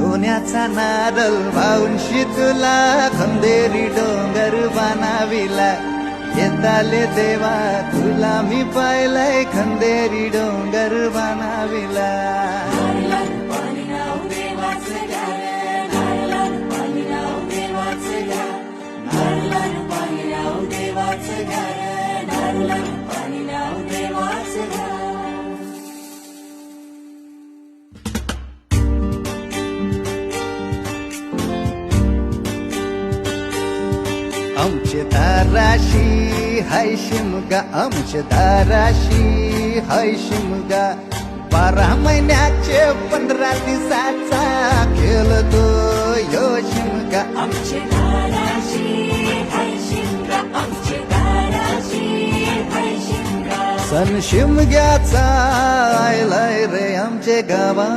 सोन्याचा नारळ वाहून तुला खंदेरी डोंगर बनाविला येताले देवा तुला मी पाहिलंय खंदेरी डोंगर बनाविला आमचे दाराशी हाय शिमगा आमचे दाराशी हाय शिमगा 12 महिन्याचे 15 दिवसाचा खेळतो यो शिमगा आमचे दाराशी हाय शिमगा आमचे दाराशी हाय शिमगा सण शिमग्याचा आयलाय रे आमचे गावा